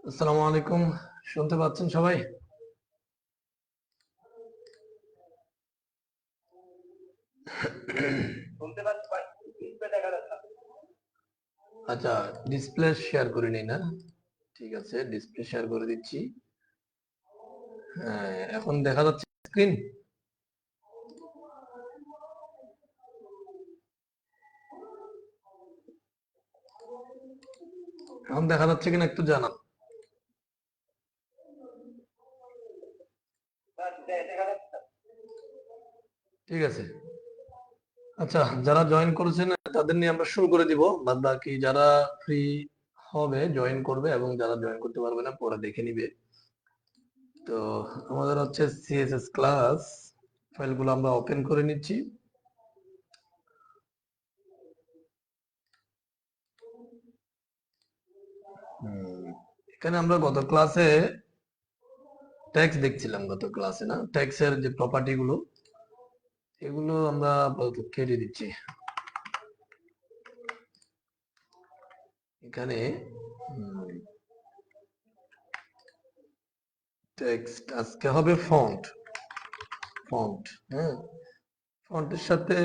আসসালামু আলাইকুম। শুনতে পাচ্ছেন সবাই? আচ্ছা, ডিসপ্লে শেয়ার করে নিই না? ঠিক আছে, ডিসপ্লে শেয়ার করে দিচ্ছি। হ্যাঁ, এখন দেখা যাচ্ছে স্ক্রিন? এখন দেখা যাচ্ছে কিনা একটু জানান। ঠিক আছে। আচ্ছা, যারা জয়েন করেছেন তাদের নিয়ে আমরা শুরু করে দিব। বাদ বাকি যারা ফ্রি হবে জয়েন করবে, এবং যারা জয়েন করতে পারবে না পরে দেখে নিবে। তো আমাদের হচ্ছে সিএসএস ক্লাস ফাইলগুলো আমরা ওপেন করে নিচ্ছি। এখানে আমরা গত ক্লাসে ট্যাক্স দেখছিলাম, গত ক্লাসে না, ট্যাক্সের যে প্রপার্টি গুলো এগুলো আমরা আপাতত কেটে দিচ্ছি। এখানে টেক্সট আজকে হবে ফন্ট। ফন্ট, হ্যাঁ, ফন্টের সাথে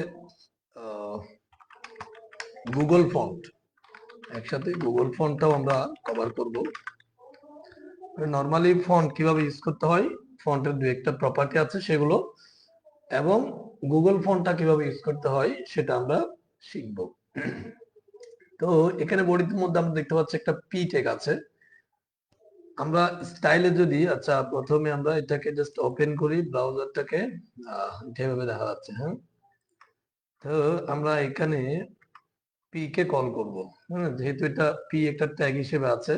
গুগল ফন্ট, একসাথে গুগল ফন্টটাও আমরা কভার করব। নর্মালি ফন্ট কিভাবে ইউজ করতে হয়, ফন্টের দু একটা প্রপার্টি আছে সেগুলো, এবং গুগল ফন্টটা কিভাবে ইউজ করতে হয় সেটা আমরা শিখব। তো এখানে বডির মধ্যে আমরা দেখতে পাচ্ছি একটা পি ট্যাগ আছে। আমরা স্টাইলে যদি, আচ্ছা প্রথমে আমরা এটাকে জাস্ট ওপেন করি ব্রাউজারটাকে, যেভাবে দেখা যাচ্ছে, হ্যাঁ। তো আমরা এখানে পি কে কল করব, হ্যাঁ, যেহেতু এটা পি একটা ট্যাগ হিসেবে আছে।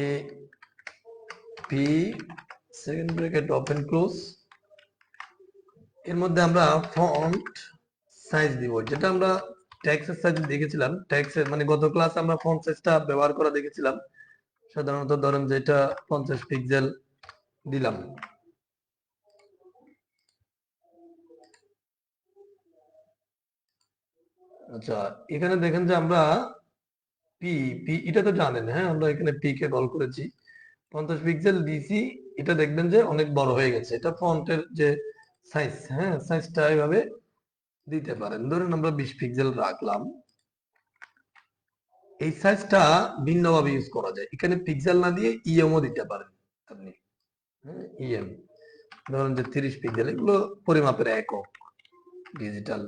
A P second bracket open close, এর মধ্যে আমরা ফন্ট সাইজ দিব, যেটা আমরা ট্যাক্সের সাইজ দেখেছিলাম। ট্যাক্সের মানে গত ক্লাস আমরা ফন্ট সাইজটা ব্যবহার করা দেখেছিলাম। সাধারণত ধরেন যে এটা 50 পিক্সেল দিলাম। আচ্ছা, এখানে দেখেন যে আমরা পি পি এটা তো জানেন, হ্যাঁ, আমরা এখানে পি কে কল করেছি, 50 পিক্সেল দিছি। এটা দেখবেন যে অনেক বড় হয়ে গেছে। এটা ফন্টের যে সাইজ, হ্যাঁ, সাইজটা এইভাবে দিতে পারেন। ধরুন আমরা 20 পিক্সেল রাখলাম। এই সাইজটা ভিন্নভাবে ইউজ করা যায়, এখানে পিক্সেল না দিয়ে ইএমও দিতে পারেন আপনি, হ্যাঁ, ইএম। ধরুন যে 30 পিক্সেল, এগুলো পরিমাপের একক, ডিজিটাল।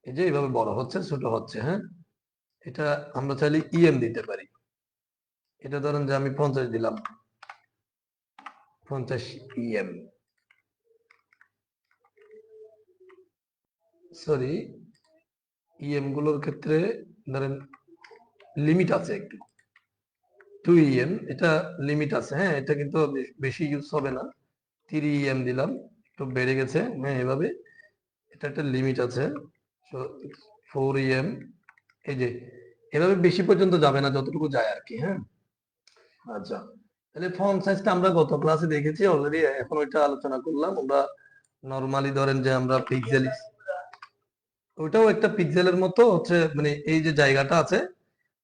এই যে এইভাবে বড় হচ্ছে ছোট হচ্ছে, হ্যাঁ, এটা আমরা চাইলে ইএম দিতে পারি। এটা ধরেন যে আমি 50 দিলাম, 50 ইএম। সরি, ইএম গুলোর ক্ষেত্রে ধরেন লিমিট আছে একটু, 2 ইএম, এটা লিমিট আছে, হ্যাঁ, এটা কিন্তু বেশি ইউজ হবে না। 3 ইএম দিলাম, একটু বেড়ে গেছে, হ্যাঁ, এভাবে এটা একটা লিমিট আছে। 4 ইএম, এই যে এভাবে বেশি পর্যন্ত যাবে না, যতটুকু যায় আর কি, হ্যাঁ। আচ্ছা, তাহলে ফন্ট সাইজটা আমরা গত ক্লাসে দেখেছি অলরেডি, এখন ওইটা আলোচনা করলাম আমরা। নরমালি ধরেন যে আমরা পিক্সেল, ওইটাও একটা পিক্সেলের মতো হচ্ছে, মানে এই যে জায়গাটা আছে,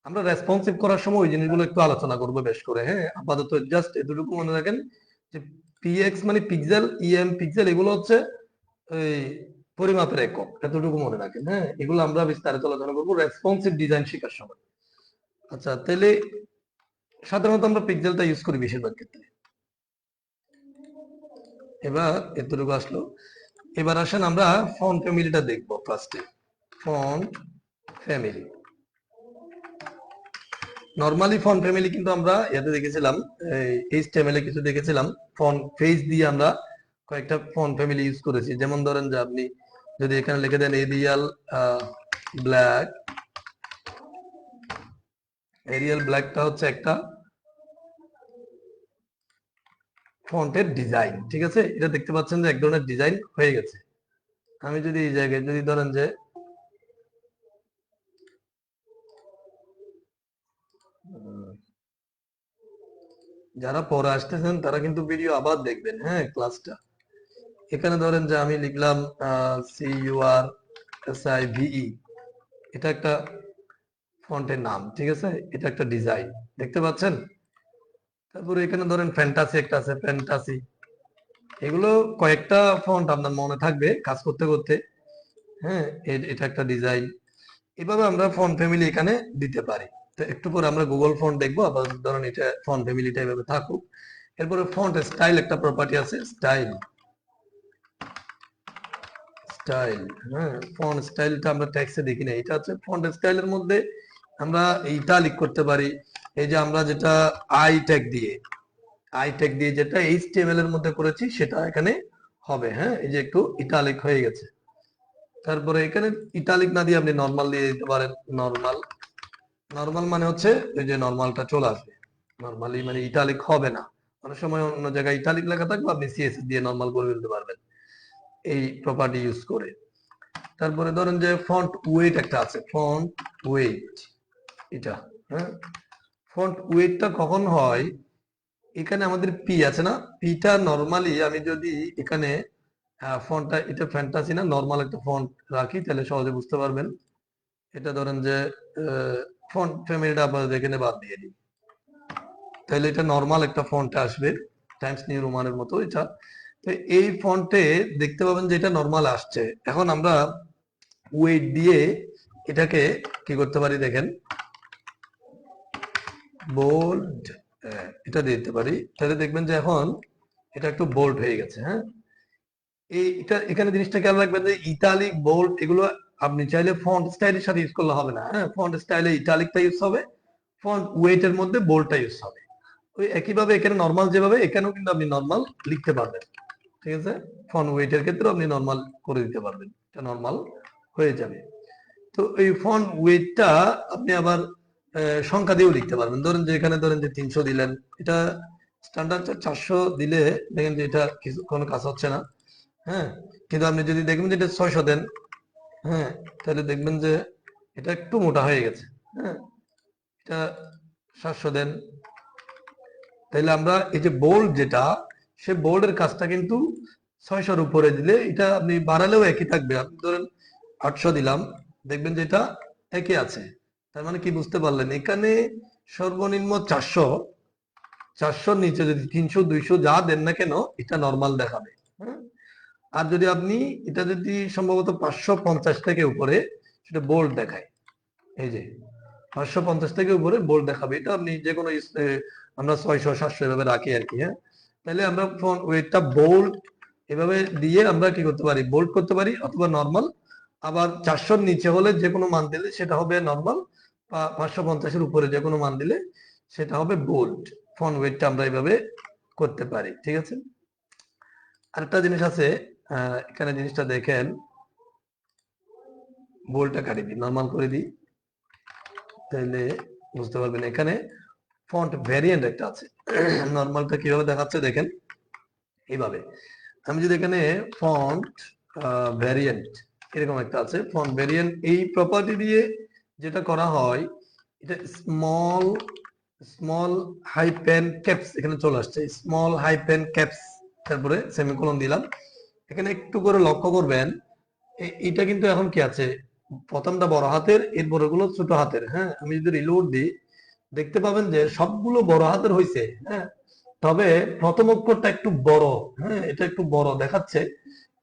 আমরা রেসপন্সিভ করার সময় ওই জিনিসগুলো একটু আলোচনা করবো বেশ করে, হ্যাঁ। আপাতত জাস্ট এতটুকু মনে রাখেন যে পিএক্স মানে পিক্সেল, ইএম পিক্সেল, এগুলো হচ্ছে এই পরিমাপের একক, এতটুকু মনে রাখেন, হ্যাঁ। এগুলো আমরা বিস্তারিত আলোচনা করবো রেসপন্সিভ ডিজাইন শেখার সময়। আচ্ছা, তাহলে সাধারণত আমরা পিক্সেলটা ইউজ করি বেশিরভাগ ক্ষেত্রে। এবার এতটুকু আসলো। এবার আসেন আমরা ফন্ট ফ্যামিলিটা দেখবো ফার্স্টে। Font family, normally font family কিন্তু আমরা এতে দেখেছিলাম, এইচটিএমএল এ কিছু দেখেছিলাম। ফন্ট ফেজ দিয়ে আমরা কয়েকটা ফন্ট ফ্যামিলি ইউজ করেছি। যেমন ধরেন যে আপনি যদি এখানে লিখে দেন এরিয়াল ব্ল্যাক, এরিয়াল ব্ল্যাকটা হচ্ছে একটা ফন্টের ডিজাইন, ঠিক আছে। এটা দেখতে পাচ্ছেন যে এক ধরনের ডিজাইন হয়ে গেছে। আমি যদি এই জায়গায় যদি ধরেন যে যারা পরে আসতেছেন তারা কিন্তু ভিডিও আবার দেখবেন, হ্যাঁ, ক্লাসটা। এখানে ধরেন যে আমি লিখলাম CURSIVE, এটা একটা ফন্টের নাম, ঠিক আছে, এটা একটা ডিজাইন দেখতে পাচ্ছেন। তারপরে এখানে ধরেন ফ্যান্টাসি একটা আছে, ফ্যান্টাসি। এগুলো কয়েকটা ফন্ট আপনার মনে থাকবে কাজ করতে করতে। হ্যাঁ, এটা একটা ডিজাইন। এভাবে আমরা ফন্ট ফ্যামিলি এখানে দিতে পারি। তো একটু পরে আমরা গুগল ফন্ট দেখবো, আবার ধরেন এটা ফন্ট ফ্যামিলিটা এভাবে থাকুক। এরপরে ফন্ট স্টাইল একটা প্রপার্টি আছে, স্টাইল। স্টাইল, হ্যাঁ, ফন্ট স্টাইলটা আমরা টেক্সটে দেখি না, এটা হচ্ছে ফন্ট স্টাইলের মধ্যে আমরা ইটালিক করতে পারি। এই যে আমরা যেটা আই ট্যাগ দিয়ে যেটা এইচটিএমএল এর মধ্যে করেছি সেটা এখানে হবে। হ্যাঁ, এই যে একটু ইটালিক হয়ে গেছে। তারপরে এখানে ইটালিক না দিয়ে আপনি নরমাল দিয়ে দিতে পারেন। নরমাল, নরমাল মানে হচ্ছে এই যে নরমালটা চলে আসবে। নরমালি মানে ইটালিক হবে না। অনেক সময় অন্য জায়গায় ইটালিক লেখা থাকবে, আপনি সিএসএস দিয়ে নরমাল করে ফেলতে পারবেন এই প্রপার্টি ইউজ করে। তারপরে ধরেন যে ফন্ট ওয়েট একটা আছে, ফন্ট ওয়েট এটা। হ্যাঁ, ফন্ট ওয়েটটা কখন হয়, এখানে আমাদের পি আছে না, পিটা নরমালি আমি যদি এখানে ফন্টটা, এটা ফ্যান্টাসি না, নরমাল একটা ফন্ট রাখি তাহলে সহজে বুঝতে পারবেন। এটা ধরেন যে ফন্ট ফ্যামিলিটা আপনাদের এখানে বাদ দিয়ে দিই, তাহলে এটা নরমাল একটা ফন্টে আসবে, টাইমস নিউ রোমানের মতো এটা। তো এই ফন্টে দেখতে পাবেন যে এটা নরমাল আসছে। এখন আমরা ওয়েট দিয়ে এটাকে কি করতে পারি দেখেন, বোল্ড, এটা দিতে পারি, তাহলে দেখবেন যে এখন এটা একটু বোল্ড হয়ে গেছে। হ্যাঁ, এটা এখানে জিনিসটা খেয়াল রাখবেন যে ইটালিক বোল্ড এগুলো আপনি চাইলে ফন্ট স্টাইলের সাথে ইউজ করলে হবে না। হ্যাঁ, ফন্ট স্টাইলে ইটালিকটা ইউজ হবে, ফন্ট ওয়েটের মধ্যে বোল্ডটা ইউজ হবে। ওই একইভাবে এখানে নরমাল যেভাবে, এখানেও কিন্তু আপনি নরমাল লিখতে পারবেন। ঠিক আছে, ফন্ট ওয়েটের ক্ষেত্রে আপনি নরমাল করে দিতে পারবেন, এটা নরমাল হয়ে যাবে। তো এই ফন্ট ওয়েটটা আপনি আবার সংখ্যা দিয়েও লিখতে পারবেন। ধরেন যে এখানে ধরেন যে 300 দিলেন, এটা স্ট্যান্ডার্ড 400 দিলে দেখেন যে এটা কিছু কোনো কাজ হচ্ছে না। হ্যাঁ, কিন্তু আপনি যদি দেখবেন যে এটা 600 দেন, হ্যাঁ, তাহলে দেখবেন যে এটা একটু মোটা হয়ে গেছে। হ্যাঁ, এটা 700 দেন, তাহলে আমরা এই যে বোল্ড যেটা, সে বোল্ডের কাজটা কিন্তু 600-র উপরে দিলে এটা আপনি বাড়ালেও একই থাকবে। আপনি ধরেন 800 দিলাম, দেখবেন যে এটা একই আছে। তার মানে কি বুঝতে পারলেন, এখানে সর্বনিম্ন 400, 400-র নিচে যদি 300 200 যা দেন না কেন এটা নরমাল দেখাবে। হ্যাঁ, আর যদি আপনি এটা যদি সম্ভবত 550 থেকে উপরে, সেটা বোল্ড দেখায়। এই যে 550 থেকে উপরে বোল্ড দেখাবে, এটা আপনি যে কোনো আমরা 600 700 এভাবে রাখি আর কি। হ্যাঁ, তাহলে আমরা ফন্ট ওয়েটটা বোল্ড এভাবে দিয়ে আমরা কি করতে পারি, বোল্ড করতে পারি অথবা নরমাল। আবার 400-র নিচে হলে যে কোনো মান দিলে সেটা হবে নরমাল, বা 550-এর উপরে যে কোনো মান দিলে সেটা হবে বোল্ড। ফন্ট ওয়েটটা আমরা এইভাবে করতে পারি। ঠিক আছে, আরেকটা জিনিস আছে, এখানে জিনিসটা দেখেন, বোল্ডটা কাটিয়ে দিই, নরমাল করে দিই, তাহলে বুঝতে পারবেন। এখানে ফন্ট ভ্যারিয়েন্ট একটা আছে, নরমালটা কিভাবে দেখাচ্ছে দেখেন এইভাবে। আমি যদি এখানে ফন্ট ভ্যারিয়েন্ট এরকম একটা আছে, ফন্ট ভ্যারিয়েন্ট, এই প্রপার্টি দিয়ে যেটা করা হয়, এটা স্মল স্মল হাইপেন ক্যাপস এখানে চলে আসছে, স্মল হাইপেন ক্যাপস, তারপরে সেমিকোলন দিলাম। এখানে একটু করে লক্ষ্য করবেন, এটা কিন্তু এখন কি আছে, প্রথমটা বড় হাতের, এরপরে গুলো ছোট হাতের। হ্যাঁ, আমি যদি রিলোড দিই দেখতে পাবেন যে সবগুলো বড় হাতের হয়েছে। হ্যাঁ, তবে প্রথম অক্ষরটা একটু বড়, হ্যাঁ, এটা একটু বড় দেখাচ্ছে,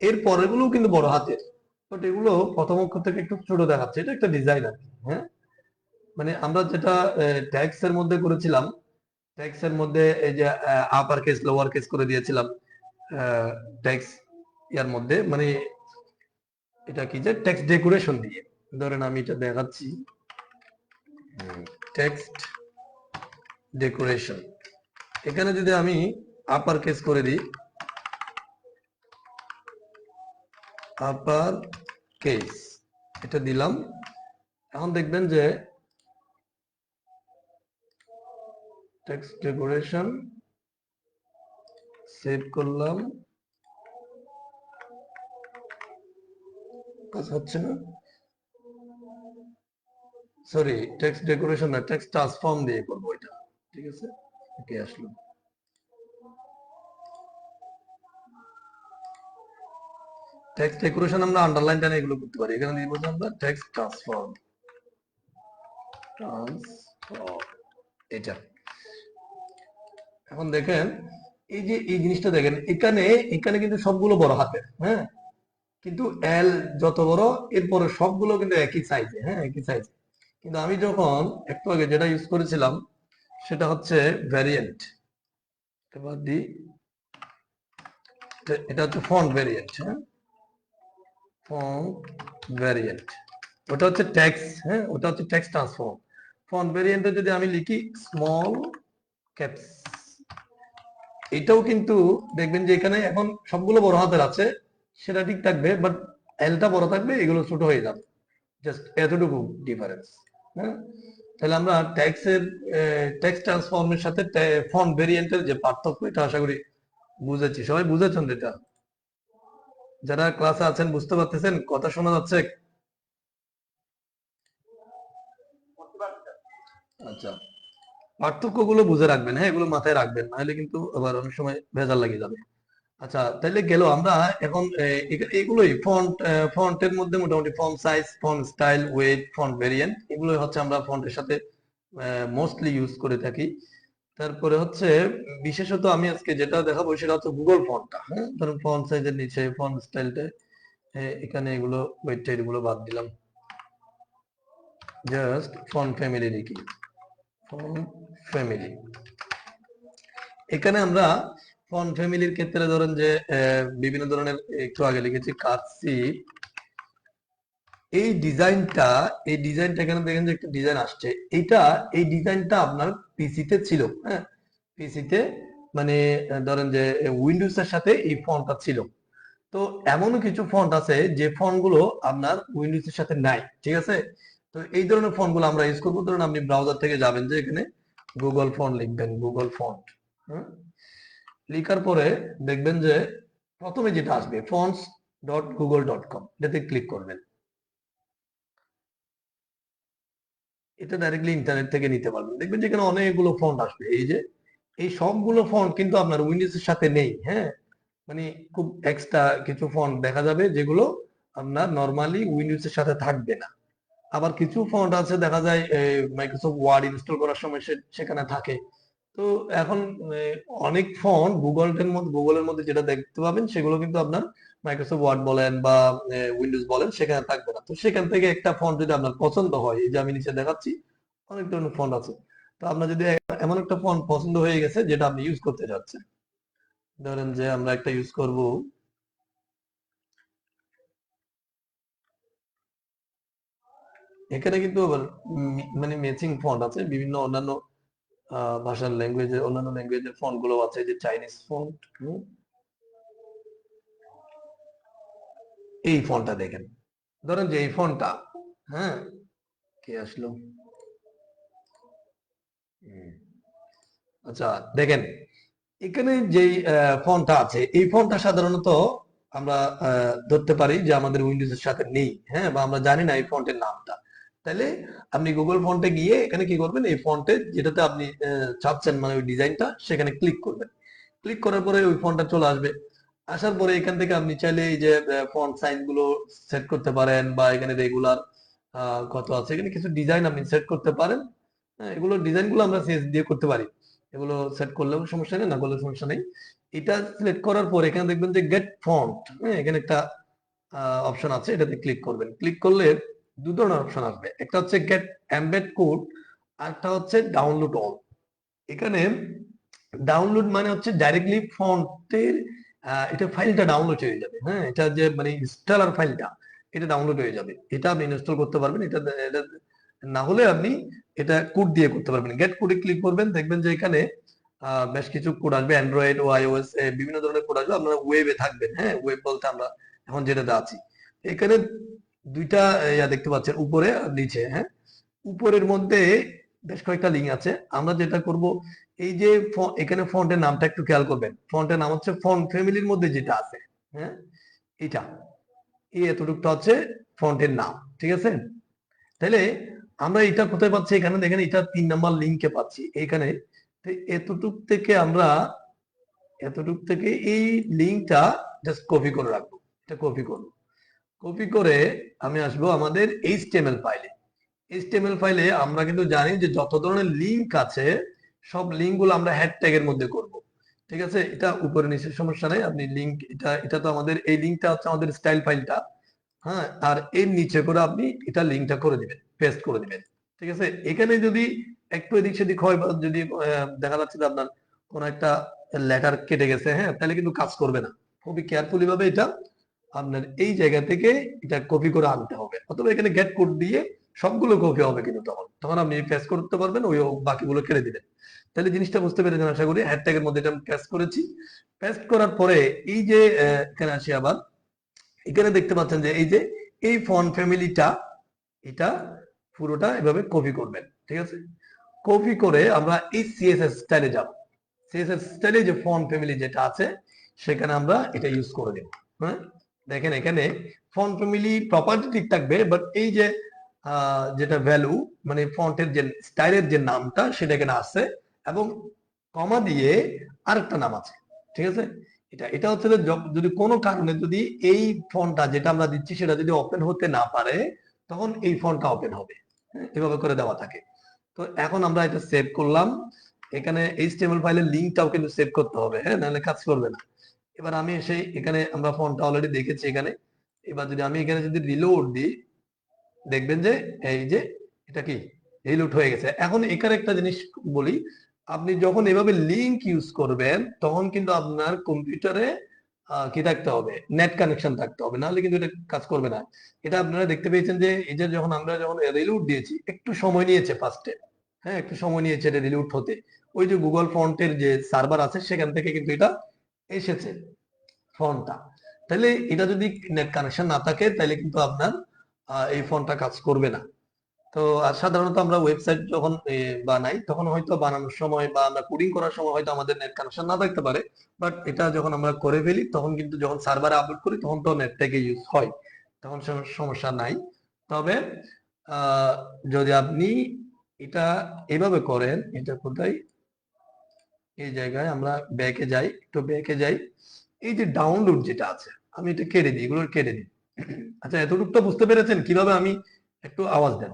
এর পরের গুলো কিন্তু বড় হাতের, বাট এগুলো প্রথম অক্ষর থেকে একটু ছোট দেখাচ্ছে। এটা একটা ডিজাইন আর কি। হ্যাঁ, মানে আমরা যেটা ট্যাক্স এর মধ্যে করেছিলাম, ট্যাক্স এর মধ্যে এই যে আপার কেস লোয়ার কেস করে দিয়েছিলাম ট্যাক্স ইয়ার মধ্যে, মানে এটা কি যে টেক্সট ডেকোরেশন দিয়ে। ধরেন আমি এটা দেখাচ্ছি, টেক্সট ডেকোরেশন, এখানে যদি আমি আপার কেস করে দিই, আপার কেস এটা দিলাম, এখন দেখবেন যে টেক্সট ডেকোরেশন সেভ করলাম, কাজ হচ্ছে না, সরি টেক্সট ডেকোরেশন না, টেক্সট ট্রান্সফর্ম দিয়ে করবো এটা। ঠিক আছে, ওকে আসলো, টেক্সট ডেকোরেশন আমরা আন্ডারলাইন টানে এগুলো করতে পারি। এখানে দিব আমরা টেক্সট ট্রান্সফর্ম, ট্রান্সফর্ম এটা। এখন দেখেন এই যে এই জিনিসটা দেখেন, এখানে এখানে কিন্তু সবগুলো বড় হাতের, হ্যাঁ, কিন্তু এল যত বড় এরপরে সবগুলো কিন্তু একই সাইজে, হ্যাঁ, একই সাইজে। কিন্তু আমি যখন একটু আগে যেটা ইউজ করেছিলাম সেটা হচ্ছে ভ্যারিয়েন্ট। এবার দি, এটা হচ্ছে ফন্ট ভ্যারিয়েন্ট, হ্যাঁ, ফন্ট ভ্যারিয়েন্ট। ওটা হচ্ছে টেক্সট, হ্যাঁ, ওটা হচ্ছে টেক্সট ট্রান্সফর্ম। ফন্ট ভ্যারিয়েন্টে যদি আমি লিখি স্মল ক্যাপস, এটাও কিন্তু দেখবেন যে এখানে এখন সবগুলো বড় হাতের আছে, সেটা ঠিক থাকবে, বাট এলটা বড় থাকবে, এগুলো ছোট হয়ে যাবে, জাস্ট এতটুকু ডিফারেন্স। হ্যাঁ, তাহলে আমরা টেক্সট ট্রান্সফর্মের সাথে ফন্ট ভেরিয়েন্টের যে পার্থক্য, এটা আশা করি বুঝেছি। সবাই বুঝেছেন এটা? যারা ক্লাসে আছেন বুঝতে পারতেছেন? কথা শোনা যাচ্ছে? আচ্ছা, পার্থক্যগুলো বুঝে রাখবেন, হ্যাঁ, এগুলো মাথায় রাখবেন, নাহলে কিন্তু আবার অনেক সময় ভেজাল লাগিয়ে যাবে। আচ্ছা, তাইলে গেল আমরা এখন এগুলোই ফন্টের মধ্যে মোটামুটি font size, font style, weight, font variant, এগুলোই হচ্ছে আমরা ফন্টের সাথে মোস্টলি ইউজ করে থাকি। তারপরে হচ্ছে বিশেষত আমি আজকে যেটা দেখাবো সেটা হচ্ছে গুগল ফন্টটা, হ্যাঁ, ধরুন ফন্ট সাইজের নিচে ফন্ট স্টাইলটা, এখানে এগুলো ওয়েট এগুলো বাদ দিলাম, জাস্ট ফন্ট ফ্যামিলি লিখি, ফন্ট ফ্যামিলি। এখানে আমরা ফন্ট ফ্যামিলির ক্ষেত্রে ধরেন যে বিভিন্ন ধরনের, একটু আগে লিখেছি কার্সিভ, এই ডিজাইনটা, এই ডিজাইনটা এখানে দেখেন যে একটা ডিজাইন আসছে, এই ডিজাইনটা আপনার পিসিতে ছিল, হ্যাঁ, পিসিতে, মানে ধরেন যে উইন্ডোজ এর সাথে এই ফন্টটা ছিল। তো এমনও কিছু ফন্ট আছে যে ফন্ট গুলো আপনার উইন্ডোজ এর সাথে নাই, ঠিক আছে? তো এই ধরনের ফন্ট গুলো আমরা ইউজ করবো। ধরুন আপনি ব্রাউজার থেকে যাবেন, যে এখানে গুগল ফন্ট লিখবেন, গুগল ফন্ট, হ্যাঁ, লিখার পরে দেখবেন যে প্রথমে যেটা আসবে fonts.google.com, এটাতে ক্লিক করবেন। এটা ডাইরেক্টলি ইন্টারনেট থেকে নিতে পারবেন। দেখবেন যে এখানে অনেকগুলো ফন্ট আসবে, এই যে এই সবগুলো ফন্ট কিন্তু আপনার উইন্ডোজের সাথে নেই, হ্যাঁ, মানে খুব এক্সট্রা কিছু ফন্ট দেখা যাবে যেগুলো আপনার নরমালি উইন্ডোজের সাথে থাকবে না। আবার কিছু ফন্ট আছে দেখা যায় মাইক্রোসফট ওয়ার্ড ইনস্টল করার সময় সেখানে থাকে। তো এখন অনেক ফন্ট গুগলের মধ্যে যেটা দেখতে পাবেন সেগুলো কিন্তু আপনার মাইক্রোসফট ওয়ার্ড বলেন বা উইন্ডোজ বলেন সেখানে থাকবে না। তো সেখান থেকে একটা ফন্ট যদি আপনার পছন্দ হয়, এই যে আমি নিচে দেখাচ্ছি অনেক ধরনের ফন্ট আছে, তো আপনার যদি এমন একটা ফন্ট পছন্দ হয়ে গেছে যেটা আপনি ইউজ করতে যাচ্ছেন, ধরেন যে আমরা একটা ইউজ করব, এখানে কিন্তু আবার মানে ম্যাচিং ফন্ট আছে বিভিন্ন অন্যান্য ভাষার ল্যাঙ্গুয়েজের, অন্যান্য ল্যাঙ্গুয়েজের ফন্ট গুলো আছে, যে চাইনিজ ফন্ট, এই ফন্টটা দেখেন, ধরেন যে এই ফন্টটা, হ্যাঁ, কে আসলো, হুম, আচ্ছা, দেখেন এখানে যেই ফন্টটা আছে, এই ফন্টটা সাধারণত আমরা ধরতে পারি যে আমাদের উইন্ডোজের সাথে নেই, হ্যাঁ, বা আমরা জানি না এই ফন্টের নামটা। তাহলে আপনি গুগল ফন্টে গিয়ে এখানে কি করবেন, এই ফন্টে যেটাতে আপনি চাচ্ছেন মানে ওই ডিজাইনটা, সেখানে ক্লিক করবেন। ক্লিক করার পরে ওই ফন্টটা চলে আসবে। আসার পরে এখান থেকে আপনি চাইলে এই যে ফন্ট সাইজ গুলো সেট করতে পারেন, বা এখানে রেগুলার কত আছে, এখানে কিছু ডিজাইন আপনি সেট করতে পারেন। হ্যাঁ, এগুলো ডিজাইন গুলো আমরা সিএস দিয়ে করতে পারি, এগুলো সেট করলেও সমস্যা নেই, না করলেও সমস্যা নেই। এটা সিলেক্ট করার পর এখানে দেখবেন যে গেট ফন্ট, হ্যাঁ, এখানে একটা অপশন আছে, এটাতে ক্লিক করবেন। ক্লিক করলে দু ধরনের অপশন আসবে, একটা হচ্ছে গেট এমবেড কোড, আর একটা হচ্ছে ডাউনলোড অল। এখানে ডাউনলোড মানে হচ্ছে ডাইরেক্টলি ফন্টের এটা ফাইলটা ডাউনলোড হয়ে যাবে, হ্যাঁ, এটা যে মানে ইনস্টলার ফাইলটা, এটা ডাউনলোড হয়ে যাবে, এটা আপনি ইনস্টল করতে পারবেন। এটা না হলে আপনি এটা কোড দিয়ে করতে পারবেন। গেট কোডে ক্লিক করবেন, দেখবেন যে এখানে বেশ কিছু কোড আসবে, অ্যান্ড্রয়েড ও আইওএস বিভিন্ন ধরনের কোড আসবে। আপনারা ওয়েবে থাকবেন, হ্যাঁ, ওয়েব বলতে আমরা এখন যেটাতে আছি, এখানে দুইটা ইয়া দেখতে পাচ্ছেন, উপরে আর নিচে, হ্যাঁ, উপরের মধ্যে বেশ কয়েকটা লিঙ্ক আছে। আমরা যেটা করব, এই যে এখানে ফন্টের নামটা একটু খেয়াল করবেন, ফন্টের নাম হচ্ছে ফন্ট ফ্যামিলির মধ্যে যেটা আছে, হ্যাঁ, এটা, এই এতটুকটা হচ্ছে ফন্টের নাম, ঠিক আছে? তাহলে আমরা এটা কোথায় পাচ্ছি, এখানে দেখেন এটা 3 নাম্বার লিঙ্কে পাচ্ছি এখানে। তো এতটুক থেকে আমরা, এতটুক থেকে এই লিঙ্কটা জাস্ট কপি করে রাখবো, এটা কপি করবো। কপি করে আমি আসবো আমাদের এইচটিএমএল ফাইলে। এইচটিএমএল ফাইলে আমরা কিন্তু জানি যে যত ধরনের লিঙ্ক আছে সব লিঙ্ক গুলো আমরা হেড ট্যাগের মধ্যে করব। ঠিক আছে, এটা উপরে নিচের সমস্যা নাই, আপনি লিঙ্ক এটা এটা তো আমাদের এই লিঙ্কটা হচ্ছে আমাদের স্টাইল ফাইলটা। হ্যাঁ, আর এর নিচে করে আপনি এটা লিঙ্কটা করে দিবেন, পেস্ট করে দিবেন। ঠিক আছে, এখানে যদি একটু এদিক সেদিক হয় বা যদি দেখা যাচ্ছে যে আপনার কোন একটা লেটার কেটে গেছে, হ্যাঁ, তাহলে কিন্তু কাজ করবে না। খুবই কেয়ারফুলি ভাবে এটা আপনার এই জায়গা থেকে এটা কপি করে আনতে হবে, অথবা এখানে গেট কোড দিয়ে সবগুলো কপি হবে, কিন্তু তখন তখন আপনি পেস্ট করতে পারবেন, ওই বাকিগুলো কেটে দিবেন। তাহলে জিনিসটা বুঝতে পেরেছেন আশা করি। হ্যাশ ট্যাগের মধ্যে এটা পেস্ট করেছি। পেস্ট করার পরে এই যে এখানে আসি আবার, এখানে দেখতে পাচ্ছেন যে এই যে এই ফন্ট ফ্যামিলিটা, এটা পুরোটা এভাবে কপি করবেন। ঠিক আছে, কপি করে আমরা এই সিএসএস স্টাইলে যাব। সিএসএস স্টাইলে যে ফন্ট ফ্যামিলি যেটা আছে সেখানে আমরা এটা ইউজ করে দেব। হ্যাঁ, দেখেন এখানে ফন্ট ফ্যামিলি প্রপার্টি ঠিক থাকবে, বাট এই যে যেটা ভ্যালু মানে ফন্টের যে স্টাইলের যে নামটা সেটা এখানে আছে, এবং কমা দিয়ে আরেকটা নাম আছে। ঠিক আছে, এটা এটা হচ্ছে যে যদি কোনো কারণে যদি এই ফন্টটা যেটা আমরা দিচ্ছি সেটা যদি ওপেন হতে না পারে, তখন এই ফন্টটা ওপেন হবে। এভাবে করে দেওয়া থাকে। তো এখন আমরা এটা সেভ করলাম। এখানে এইচটিএমএল ফাইলের লিংকটাও কিন্তু সেভ করতে হবে, হ্যাঁ, নাহলে কাজ করবে না। এবার আমি এসে এখানে আমরা ফন্টটা অলরেডি দেখেছি এখানে। এবার যদি আমি এখানে যদি রিলোড দিই, দেখবেন যে এই যে এটা কি রিলোড হয়ে গেছে। এখন এখানে একটা জিনিস বলি, আপনি যখন এভাবে লিংক ইউজ করবেন তখন কিন্তু আপনার কম্পিউটারে কি থাকতে হবে, নেট কানেকশন থাকতে হবে, নাহলে কিন্তু এটা কাজ করবে না। এটা আপনারা দেখতে পেয়েছেন যে এই যে যখন রিলোড দিয়েছি একটু সময় নিয়েছে ফার্স্টে। হ্যাঁ, একটু সময় নিয়েছে এটা রিলোড হতে। ওই যে গুগল ফন্টের যে সার্ভার আছে সেখান থেকে কিন্তু এটা এসেছে ফোনটা। তাহলে এটা যদি নেট কানেকশন না থাকে তাহলে কিন্তু আপনার এই ফোনটা কাজ করবে না। তো আর সাধারণত আমরা ওয়েবসাইট যখন বানাই তখন হয়তো বানানোর সময় বা আমরা কোডিং করার সময় হয়তো আমাদের নেট কানেকশন না থাকতে পারে, বাট এটা যখন আমরা করে ফেলি তখন কিন্তু যখন সার্ভারে আপলোড করি তখন তো নেট থেকে ইউজ হয়, তখন সমস্যা নাই। তবে আহ, যদি আপনি এটা এভাবে করেন, এটা কোথায়, এই জায়গায় আমরা ব্যাকে যাই, একটু ব্যাকে যাই। এই যে ডাউনলোড যেটা আছে আমি এটা কেটে দিই, এগুলো কেটে দিই। আচ্ছা, এতটুকু তো বুঝতে পেরেছেন কিভাবে আমি, একটু আওয়াজ দেন,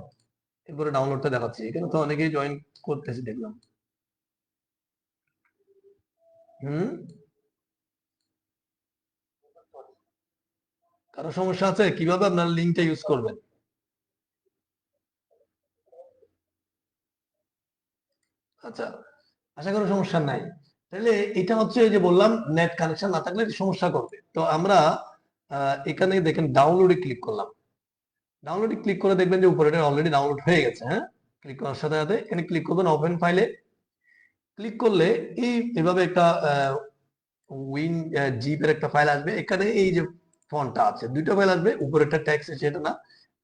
এরপরে ডাউনলোডটা দেখাচ্ছি। এখানে তো অনেকেই জয়েন করতেছে দেখলাম। হুম, কারো সমস্যা আছে কিভাবে আপনার লিঙ্কটা ইউজ করবেন? আচ্ছা, আশা করি সমস্যা নাই। তাহলে এটা হচ্ছে এই যে বললাম নেট কানেকশন না থাকলে সমস্যা করবে। তো আমরা এখানে দেখেন ডাউনলোডে ক্লিক করলাম। ডাউনলোডে ক্লিক করে দেখবেন যে উপরে এটা অলরেডি ডাউনলোড হয়ে গেছে। হ্যাঁ, ক্লিক করার সাথে সাথে এখানে ক্লিক করবেন ওপেন ফাইলে। ক্লিক করলে এই এভাবে একটা উইন জিপের একটা ফাইল আসবে। এখানে এই যে ফন্টটা আছে দুইটা ফাইল আসবে, উপরেরটা টেক্সট সেটা না,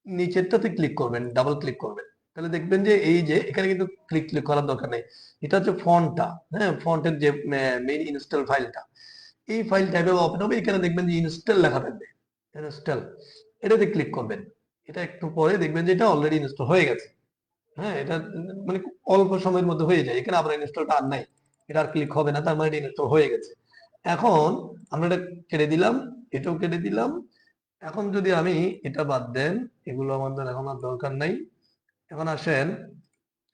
নিচেরটাতে ক্লিক করবেন, ডাবল ক্লিক করবেন। তাহলে দেখবেন যে এই যে এখানে কিন্তু ক্লিক ক্লিক করার দরকার নেই। এটা হচ্ছে ফন্টটা, হ্যাঁ, ফন্টের যে মেইন ইনস্টল ফাইলটা, এই ফাইল টাইপে ওপেন হবে। এখানে দেখবেন যে ইনস্টল লেখা থাকবে, ইনস্টল, এটাতে ক্লিক করবেন। এটা একটু পরে দেখবেন যে এটা অলরেডি ইনস্টল হয়ে গেছে। হ্যাঁ, এটা মানে খুব অল্প সময়ের মধ্যে হয়ে যায়। এখানে আবার ইনস্টলটা আর নাই, এটা আর ক্লিক হবে না, তার মানে এটা ইনস্টল হয়ে গেছে। এখন আমরা এটা কেটে দিলাম, এটাও কেটে দিলাম। এখন যদি আমি এটা বাদ দেন, এগুলো আমাদের এখন আর দরকার নাই। এখন আসেন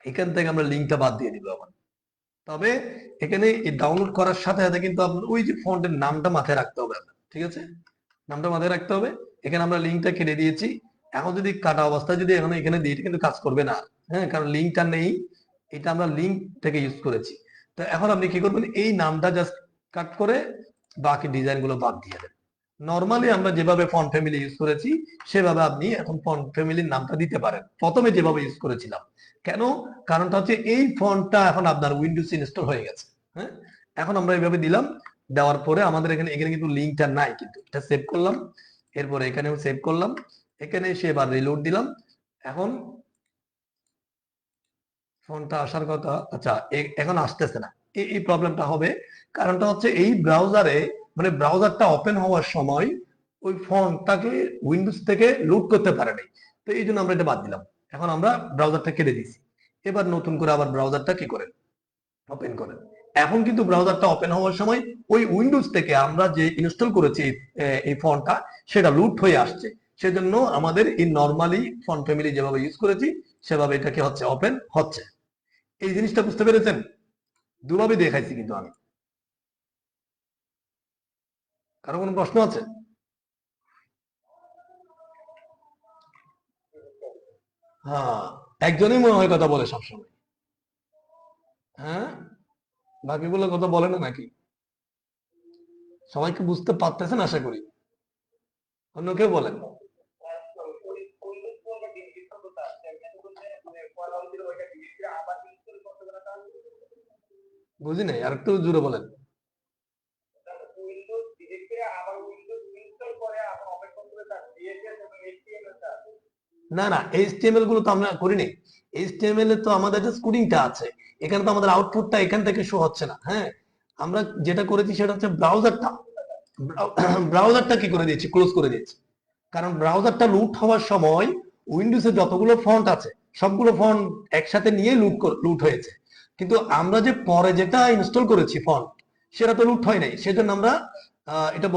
এখান থেকে আমরা লিঙ্কটা বাদ দিয়ে দিব আবার। তবে এখানে এই ডাউনলোড করার সাথে সাথে কিন্তু আপনার ওই যে ফন্টের নামটা মাথায় রাখতে হবে আপনার। ঠিক আছে, নামটা মাথায় রাখতে হবে। এখানে আমরা লিঙ্কটা কেটে দিয়েছি। এখন যদি কাটা অবস্থায় যদি এখন এখানে দিই এটা কিন্তু কাজ করবে না। হ্যাঁ, কারণ লিঙ্কটা নেই, এটা আমরা লিঙ্ক থেকে ইউজ করেছি। তো এখন আপনি কি করবেন, এই নামটা জাস্ট কাট করে বাকি ডিজাইন গুলো বাদ দিয়ে দেন। নর্মালি আমরা যেভাবে ফন্ট ফ্যামিলি ইউজ করেছি সেভাবে আপনি এখন ফন্ট ফ্যামিলির নামটা দিতে পারেন, প্রথমে যেভাবে ইউজ করেছিলাম। কেন? কারণটা হচ্ছে এই ফন্টটা এখন আপনার উইন্ডোজ ইনস্টল হয়ে গেছে। হ্যাঁ, এখন আমরা এইভাবে দিলাম, দেওয়ার পরে আমাদের এখানে এখানে কিন্তু লিঙ্কটা নাই, কিন্তু এটা সেভ করলাম। এরপরে এখানেও সেভ করলাম। এখানে এসে এবার রিলোড দিলাম। এখন ফোনটা আসার কথা, আচ্ছা এখন আসতেছে না। এই প্রবলেমটা হবে। কারণটা হচ্ছে এই ব্রাউজারে মানে ব্রাউজারটা ওপেন হওয়ার সময় ওই ফোনটাকে উইন্ডোজ থেকে লোড করতে পারে নাই। তো এই জন্য আমরা এটা বাদ দিলাম। এখন আমরা ব্রাউজারটা কেটে দিয়েছি। এবার নতুন করে আবার ব্রাউজারটা কি করেন, ওপেন করেন। এখন কিন্তু ব্রাউজারটা ওপেন হওয়ার সময় ওই উইন্ডোজ থেকে আমরা যে ইনস্টল করেছি এই ফন্টটা সেটা লুট হয়ে আসছে। সেজন্য আমাদের এই নর্মালি ফন্ট ফ্যামিলি যেভাবে ইউজ করেছি সেভাবে এটাকে হচ্ছে ওপেন হচ্ছে। এই জিনিসটা বুঝতে পেরেছেন? দুভাবে দেখাইছি কিন্তু আমি। কারো কোনো প্রশ্ন আছে? হ্যাঁ, একজনই মনে হয় কথা বলে সবসময়। হ্যাঁ, বাকিগুলো কথা বলে না নাকি? সবাইকে বুঝতে পারতেছেন আশা করি। অন্য কেউ বলেন। বুঝি নাই, আর একটু জোরে বলেন। না না, এইচটিএমএল গুলো তো আমরা করিনি। এইচটিএমএল এ তো আমাদের জাস্ট কোডিংটা আছে, এখানে তো আমাদের আউটপুটটা এখান থেকে শো হচ্ছে না। হ্যাঁ, আমরা যেটা করেছি সেটা হচ্ছে ব্রাউজারটা, ব্রাউজারটা কি করে দিয়েছি, ক্লোজ করে দিয়েছি। কারণ ব্রাউজারটা লুট হওয়ার সময় উইন্ডোজে যতগুলো ফন্ট আছে সবগুলো ফন্ট একসাথে নিয়ে লুট হয়েছে। কিন্তু আমরা যে পরে যেটা ইনস্টল করেছি ফন্ট, সেটা তো লুট হয় নাই, সেজন্য আমরা এটা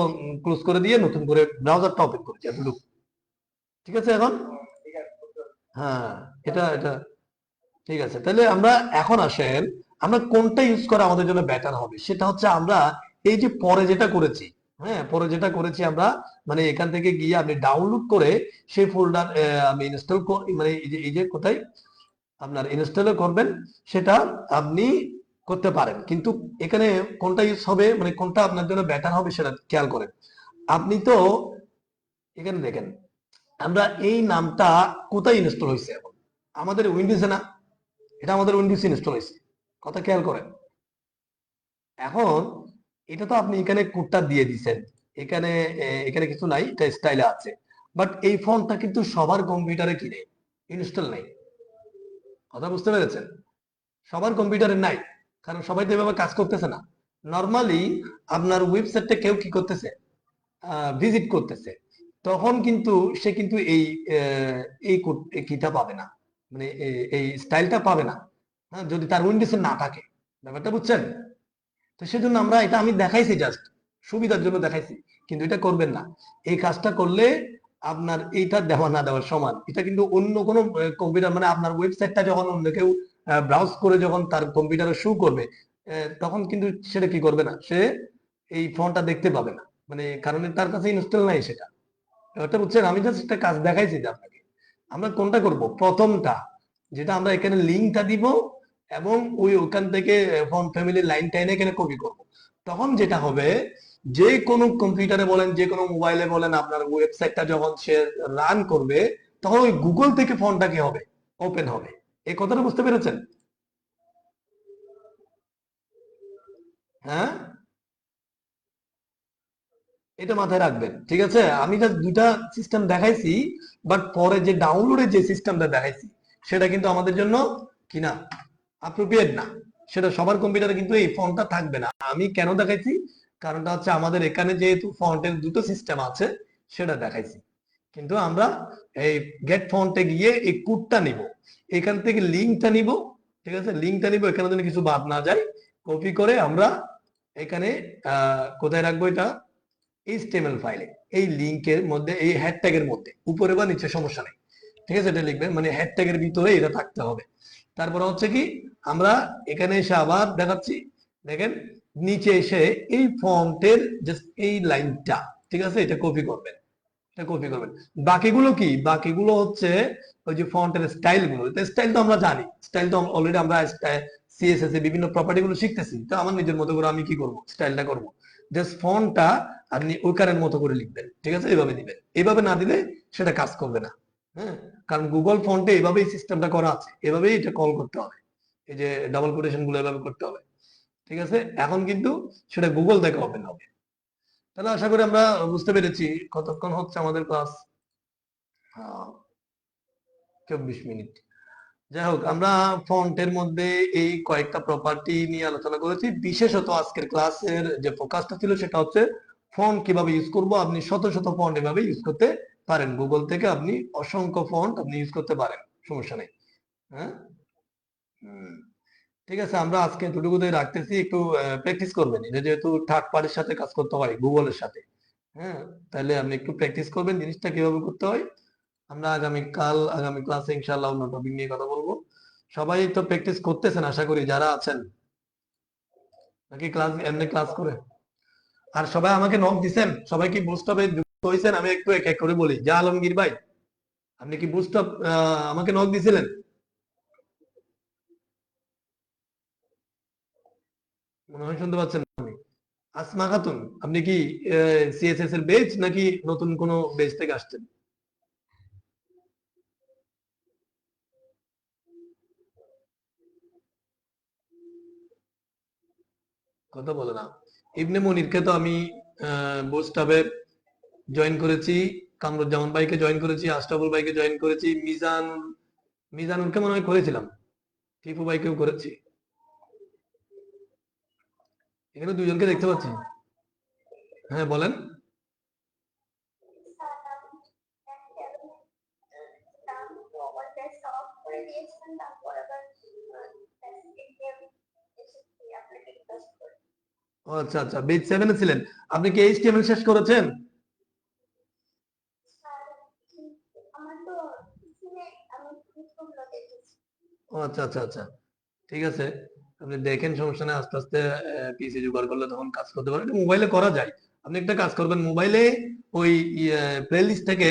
ক্লোজ করে দিয়ে নতুন করে ব্রাউজারটা ওপেন করেছি এতটুকু। ঠিক আছে এখন? হ্যাঁ, এটা এটা ঠিক আছে। তাহলে আমরা এখন আসেন, আমরা কোনটা ইউজ করা আমাদের জন্য বেটার হবে, সেটা হচ্ছে আমরা এই যে পরে যেটা করেছি, হ্যাঁ পরে যেটা করেছি আমরা, মানে এখান থেকে গিয়ে আপনি ডাউনলোড করে সেই ফোল্ডার আমি ইনস্টল মানে এই যে কোথায় আপনার ইনস্টল করবেন, সেটা আপনি করতে পারেন। কিন্তু এখানে কোনটা ইউজ হবে, মানে কোনটা আপনার জন্য বেটার হবে সেটা খেয়াল করেন। আপনি তো এখানে দেখেন, আমরা এই নামটা কোথায় ইনস্টল হয়েছে এখন? আমাদের উইন্ডোজে না? এটা আমাদের উইন্ডোজ ইনস্টল হয়েছে, কথা খেয়াল করেন। এখন এটা তো আপনি এখানে কোডটা দিয়ে দিছেন, এখানে এখানে কিছু নাই, এটা স্টাইলে আছে। বাট এই ফন্টটা কিন্তু সবার কম্পিউটারে কি নেই, ইনস্টল নেই। কথা বুঝতে পেরেছেন? সবার কম্পিউটারে নাই, কারণ সবাই তো এভাবে কাজ করতেছে না। নর্মালি আপনার ওয়েবসাইটটা কেউ কি করতেছে, ভিজিট করতেছে, তখন কিন্তু সে কিন্তু এই কিটা পাবে না, মানে এই স্টাইলটা পাবে না, হ্যাঁ, যদি তার উইন্ডোজে না থাকে। ব্যাপারটা বুঝছেন? তো সেজন্য আমরা এটা আমি দেখাইছি জাস্ট সুবিধার জন্য দেখাইছি, কিন্তু এটা করবেন না। এই কাজটা করলে আপনার এইটা দেওয়া না দেওয়ার সমান। এটা কিন্তু অন্য কোনো কম্পিউটার, মানে আপনার ওয়েবসাইটটা যখন অন্য কেউ ব্রাউজ করে যখন তার কম্পিউটারে শো করবে, তখন কিন্তু সেটা কি করবে না, সে এই ফোনটা দেখতে পাবে না, মানে কারণ তার কাছে ইনস্টল নাই সেটা। ব্যাপারটা বুঝছেন? আমি জাস্ট একটা কাজ দেখাইছি যে আপনাকে। আমরা কোনটা করব, প্রথমটা, যেটা আমরা এখানে লিঙ্কটা দিব এবং ওখান থেকে ফন্ট ফ্যামিলি লাইনটা এনে এখানে কপি করব। তখন যেটা হবে, যে কোনো কম্পিউটারে বলেন, যে কোনো মোবাইলে বলেন, আপনার ওয়েবসাইটটা যখন সে রান করবে, তখন ওই গুগল থেকে ফন্টটা কি হবে, ওপেন হবে। এই কথাটা বুঝতে পেরেছেন? হ্যাঁ, এটা মাথায় রাখবেন, ঠিক আছে? আমি জাস্ট দুটা সিস্টেম দেখাইছি, বাট পরে যে ডাউনলোডের যে সিস্টেমটা দেখাইছি, সেটা কিন্তু আমাদের জন্য কি না, অ্যাপ্রোপ্রিয়েট না। সেটা সবার কম্পিউটারে কিন্তু এই ফন্টটা থাকবে না। আমি কেন দেখাইছি, কারণটা হচ্ছে আমাদের এখানে যেহেতু ফন্টের দুটো সিস্টেম আছে, সেটা দেখাইছি। কিন্তু আমরা এই গেট ফন্টে গিয়ে এই কোডটা নিব, এখান থেকে লিঙ্কটা নিব, ঠিক আছে? লিঙ্কটা নিব, এখানে যেন কিছু বাদ না যায়, কপি করে আমরা এখানে কোথায় রাখবো এটা, এইচটিএমএল ফাইলে, এই লিংকের মধ্যে, এই হ্যাশট্যাগের মধ্যে, উপরে বা নিচে সমস্যা নেই, ঠিক আছে? এটা লিখবেন, মানে হ্যাশট্যাগের ভিতরে এটা থাকতে হবে। তারপরে হচ্ছে কি, আমরা এখানে এসে আবার দেখাচ্ছি, দেখেন নিচে এসে এই ফন্টের জাস্ট এই লাইনটা, ঠিক আছে, এটা কপি করবেন, এটা কপি করবেন। বাকিগুলো কি, বাকিগুলো হচ্ছে ওই যে ফন্টের স্টাইল গুলো। স্টাইল তো আমরা জানি, স্টাইল তো অলরেডি আমরা সিএসএস এ বিভিন্ন প্রপার্টি গুলো শিখতেছি, তো আমার নিজের মতো করে আমি কি করব, স্টাইলটা করব। জাস্ট ফন্টটা আপনি ওইখানের মতো করে লিখবেন, ঠিক আছে? এইভাবে দিবেন, এইভাবে না দিলে সেটা কাজ করবে না। হ্যাঁ, কারণ গুগল ফন্টে এইভাবেই সিস্টেমটা করা আছে, এভাবেই এটা কল করতে হবে, এই যে ডাবল কোটেশন গুলো এভাবে করতে হবে, ঠিক আছে? এখন কিন্তু সেটা গুগল থেকে ওপেন হবে। তাহলে আশা করি আমরা বুঝতে পেরেছি। কতক্ষণ হচ্ছে আমাদের ক্লাস? 24 মিনিট। যাই হোক, আমরা ফন্টের মধ্যে এই কয়েকটা প্রপার্টি নিয়ে আলোচনা করেছি। বিশেষত আজকের ক্লাসের যে ফোকাসটা ছিল সেটা হচ্ছে ফন্ট কিভাবে ইউজ করব। আপনি শত শত ফন্ট এভাবে ইউজ করতে পারেন, গুগল থেকে আপনি অসংখ্য ফন্ট আপনি ইউজ করতে পারেন, সমস্যা নেই। হ্যাঁ, হুম, ঠিক আছে, আমরা আজকে এতটুকুতেই রাখতেছি। একটু প্র্যাকটিস করবেন, এটা যেহেতু থার্ড পার্টির সাথে কাজ করতে হয়, গুগলের সাথে। হ্যাঁ, তাহলে আপনি একটু প্র্যাকটিস করবেন জিনিসটা কিভাবে করতে হয়। আমরা আগামী ক্লাসে ইনশাআল্লাহ অন্য টপিক নিয়ে কথা বলবো। সবাই তো প্র্যাকটিস করতেছেন আশা করি, যারা আছেন। নাকি ক্লাস এমনি ক্লাস করে? আর সবাই আমাকে নক দিছেন, সবাই কি বুস্টআপে যুক্ত হয়েছেন? আমি একটু এক এক করে বলি। যা আলমগীর ভাই, আপনি কি বুস্টআপ আমাকে নক দিছিলেন? মনে হয় শুনতে পাচ্ছেন না আপনি। আসমা খাতুন, আপনি কি সিএসএস এর বেচ নাকি নতুন কোন বেচ থেকে আসছেন? কথা বলে না। ইবনে মনিরকে তো আমি বুস্টআপে জয়েন করেছি, কামরুজ্জামান ভাইকে জয়েন করেছি, আশরাফুল ভাইকে জয়েন করেছি, মিজানুরকে মনে হয় করেছিলাম, টিপু ভাইকেও করেছি। এখানে দুজনকে দেখতে পাচ্ছি। হ্যাঁ বলেন। ও আচ্ছা আচ্ছা, বেজ 7 এ ছিলেন। আপনি কি এইচটিএমএল শেষ করেছেন? ও আচ্ছা আচ্ছা আচ্ছা, ঠিক আছে। আপনি দেখেন, সমস্যা নেই, আস্তে আস্তে পিসি জোগাড় করলে তখন কাজ করতে পারেন। এটা মোবাইলে করা যায়। আপনি একটা কাজ করবেন, মোবাইলে ওই প্লেলিস্ট থেকে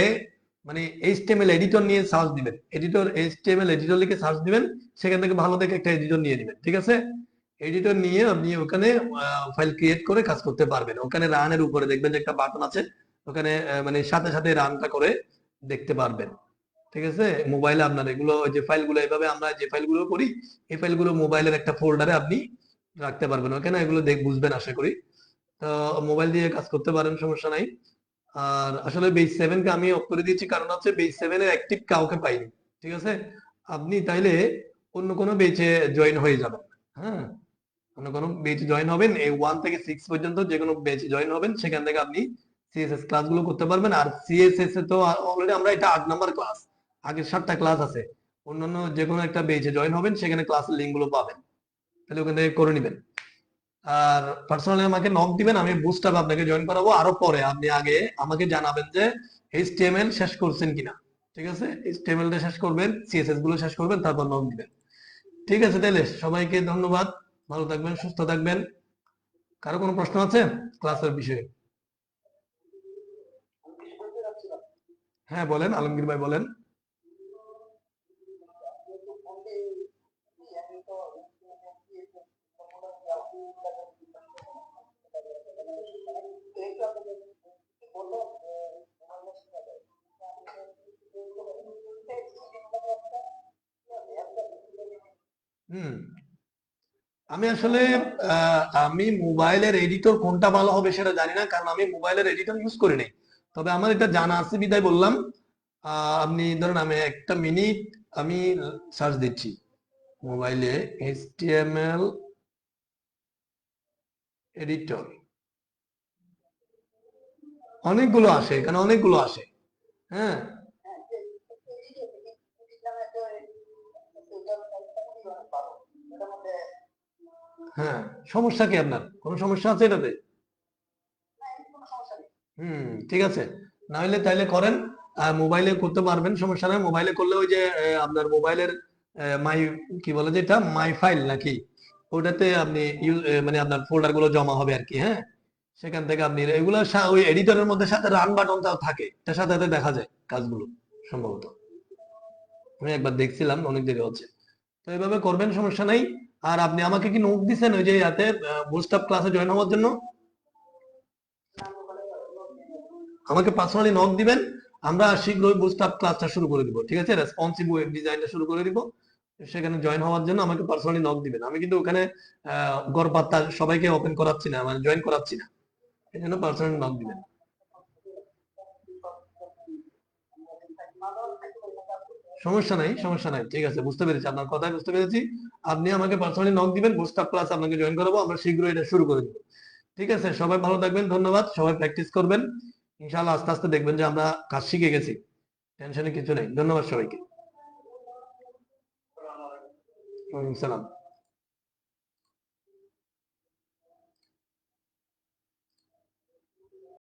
মানে এইচটিএমএল এডিটর নিয়ে সার্চ দিবেন, এডিটর এইচটিএমএল এডিটর লিখে সার্চ দিবেন, সেখান থেকে ভালো দেখে একটা এডিটর নিয়ে দিবেন, ঠিক আছে? এডিটর নিয়ে আপনি ওখানে ফাইল ক্রিয়েট করে কাজ করতে পারবেন। ওখানে রানের উপরে দেখবেন যে একটা বাটন আছে, ওখানে মানে সাথে সাথে রানটা করে দেখতে পারবেন, ঠিক আছে? মোবাইলে আপনার এগুলো ওই যে ফাইলগুলো, এইভাবে আমরা যে ফাইলগুলো করি, এই ফাইলগুলো মোবাইলের একটা ফোল্ডারে আপনি রাখতে পারবেন ওখানে, এগুলো বুঝবেন আশা করি। তো মোবাইল দিয়ে কাজ করতে পারেন, সমস্যা নাই। আর আসলে বেস 7 কে আমি অফ করে দিয়েছি, কারণ হচ্ছে বেস 7 এর অ্যাক্টিভ কাউকে পাইনি, ঠিক আছে? আপনি তাইলে অন্য কোনো বেচে জয়েন হয়ে যাবেন। হ্যাঁ, অন্য কোনো বেচে জয়েন হবেন, এই 1 থেকে 6 পর্যন্ত যে কোনো বেচে জয়েন হবেন, সেখান থেকে আপনি সিএসএস ক্লাসগুলো করতে পারবেন। আর সিএসএস এ তো অলরেডি আমরা, এটা 8 নাম্বার ক্লাস, আগের 7টা ক্লাস আছে। অন্যান্য যে কোনো একটা বেচে জয়েন হবেন, সেখানে ক্লাসের লিঙ্ক গুলো পাবেন, তাহলে ওখান থেকে করে নেবেন। আর পার্সোনালি আমাকে নক দিবেন, আমি বুস্টআপ আপনাকে জয়েন করাবো। আরো পরে আপনি আগে আমাকে জানাবেন যে এইচটিএমএল শেষ করছেন কিনা, ঠিক আছে? এইচটিএমএল টা শেষ করবেন, সিএসএস গুলো শেষ করবেন, তারপর নক দিবেন। ঠিক আছে, তাহলে সবাইকে ধন্যবাদ। ভালো থাকবেন, সুস্থ থাকবেন। কারো কোনো প্রশ্ন আছে ক্লাসের বিষয়ে? হ্যাঁ বলেন, আলমগীর ভাই বলেন। হুম, আমি আসলে আমি মোবাইলের এডিটর কোনটা ভালো হবে সেটা জানি না, কারণ আমি মোবাইলের এডিটর ইউজ করি নাই। তবে আমার এটা জানা আছে বিদায় বললাম। আপনি ধরেন, আমি একটা মিনিট আমি সার্চ দিচ্ছি মোবাইলে, এইচটিএমএল এডিটর, অনেকগুলো আসে এখানে, অনেকগুলো আসে। হ্যাঁ, হ্যাঁ, সমস্যা কি আপনার? কোনো সমস্যা আছে এটাতে? হুম, ঠিক আছে। না হলে তাইলে করেন, মোবাইলে করতে পারবেন, সমস্যা নাই। মোবাইলে করলে ওই যে আপনার মোবাইলের মাই, কি বলে যেটা, মাই ফাইল নাকি, ওটাতে আপনি মানে আপনার ফোল্ডার গুলো জমা হবে আর কি। হ্যাঁ, সেখান থেকে আপনি এগুলো ওই এডিটরের মধ্যে সাথে রান বাটনটাও থাকে, এটার সাথে সাথে দেখা যায় কাজগুলো সম্ভবত। আমি একবার দেখছিলাম, অনেক দেরি হচ্ছে। তো এইভাবে করবেন, সমস্যা নাই। আর আপনি আমাকে কি নোট দিচ্ছেন ওই যে ইয়াতে বুস্টআপ ক্লাসে জয়েন হওয়ার জন্য? আমাকে পার্সোনালি নক দিবেন, আমরা শীঘ্রই বুস্টআপ ক্লাসটা শুরু করে দিব, ঠিক আছে? রেসপন্সিভ ওয়েব ডিজাইনটা শুরু করে দিব। সেখানে জয়েন হওয়ার জন্য আমাকে পার্সোনালি নক দিবেন। আমি কিন্তু ওখানে গড়পাত্তা সবাইকে ওপেন করাচ্ছি না, মানে জয়েন করাচ্ছি না, এই জন্য পার্সোনালি নক দিবেন। সমস্যা নাই, সমস্যা নাই, ঠিক আছে, বুঝতে পেরেছি, আপনার কথাই বুঝতে পেরেছি। আপনি আমাকে পার্সোনালি নক দিবেন, বুস্টআপ ক্লাস আপনাকে জয়েন করাবো, আমরা শীঘ্রই এটা শুরু করে দিব। ঠিক আছে, সবাই ভালো থাকবেন, ধন্যবাদ। সবাই প্র্যাকটিস করবেন, ইনশাআল্লাহ আস্তে আস্তে দেখবেন যে আমরা কাজ শিখে গেছি। টেনশনে কিছু নেই। ধন্যবাদ সবাইকে। ওয়ালাইকুম সালাম।